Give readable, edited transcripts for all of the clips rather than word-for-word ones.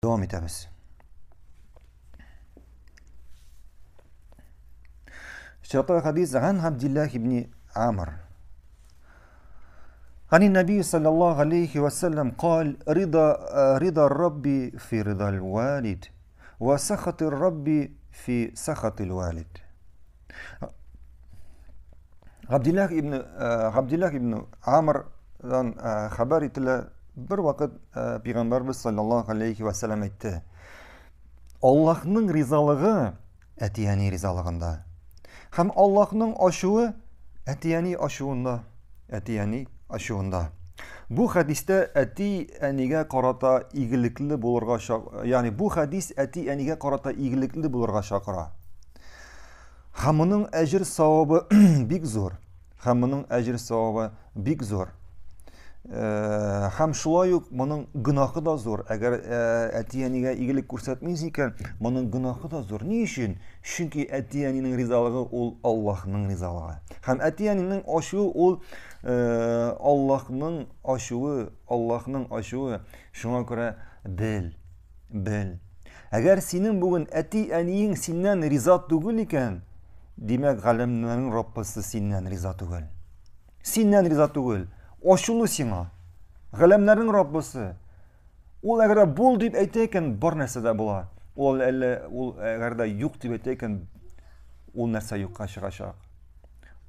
Devam etmemiz. شرط الحديث عن عبد الله بن عامر عن النبي صلى الله عليه وسلم قال رضا الرب في رضا الوالد وسخط الرب في سخط الوالد. Abdullah ibn Amr'dan haber ettiler. Bir vakit Peygamberimiz sallallahu aleyhi ve sellem etti. Allah'ın rizalığı etiyeni rizalığında. Hem Allah'ın aşığı etiyeni aşığında. Bu hadiste eti-eniga karata iyilikli bulurga yani bu hadis eti-eniga karata iyilikli bulurga şakıra. Hamının ecir savabı bik zor. Hem şulay yok, bunun günahı da zor. Eğer etiyeniga iyilik ko'rsatmaysiz ekan, bunun günahı da zor. Ne için? Çünkü etiyeninin rizalığı ol Allah'ın rizalığı. Hem etiyeninin aşığı ol Allah'ın aşığı. Şuna göre bil. Eğer senin bugün etiyeniyin senden riza değil iken, demek alemlerin Rabbisi senden riza değil. Senden riza değil. Aşılı sana. Alemlerin Rabbisi. Ol eğer bol deyip eyteyken bir narsa da bular. Ol eğer de yok deyip eyteyken o narsa yokka çıkacak.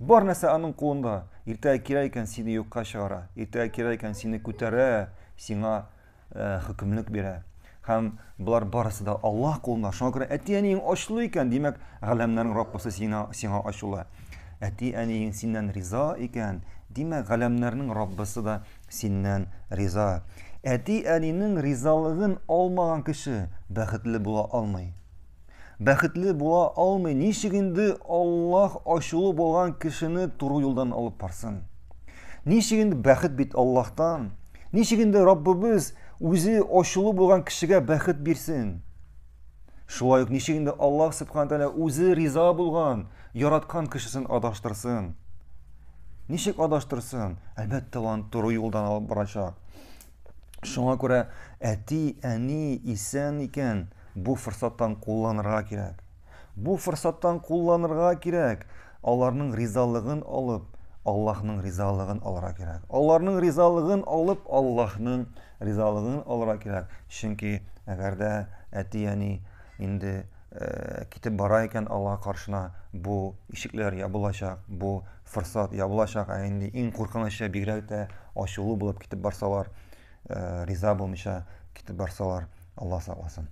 Bir narsa onun kolunda. Erteye kirayken seni yokka çıkara. Erteye kirayken seni kötere, sana hükümlük bere. Hem bular barısı da Allah kolunda. Şuna göre etiyenin aşılı iken demek alemlerin Rabbisi sana aşılı. Etiyenin senden riza iken demek alemlerin Rabbisi da senden riza. Etiyeninin rizalığın olmayan kişi bəxtli bula almay. Bəxtli bula almay. Nişigindi Allah aşılı bolgan kişini doğru yoldan alıp barsın. Nişigindi bəxt bit Allah'tan. Nişigindi Rabbimiz o'zi aşılı bolgan kişiге bəxt bersin. Şulay yok. Nişigindi Allah subhanahu teala o'zi riza bolgan, yaratkan kişisini adaştırsın. Nişik adaştırsın? Elbette lan doğru yoldan alıp baracak. Şuna göre eti-eni isen iken bu fırsattan kullanırga gerek. Allah'ın rizalığın alıp Allah'ın rizalığın alıra gerek. Allah'ın rizalığın alıp Allah'ın rizalığın alıra gerek. Çünkü eğer de eti-eni indi kitip barayken Allah karşına bu işikler yapılacak, bu fırsat yapılacak. Yani en korkunç bir de aşılı bulup kitip barsalar, riza bulmuşa kitip barsalar Allah sağlasın.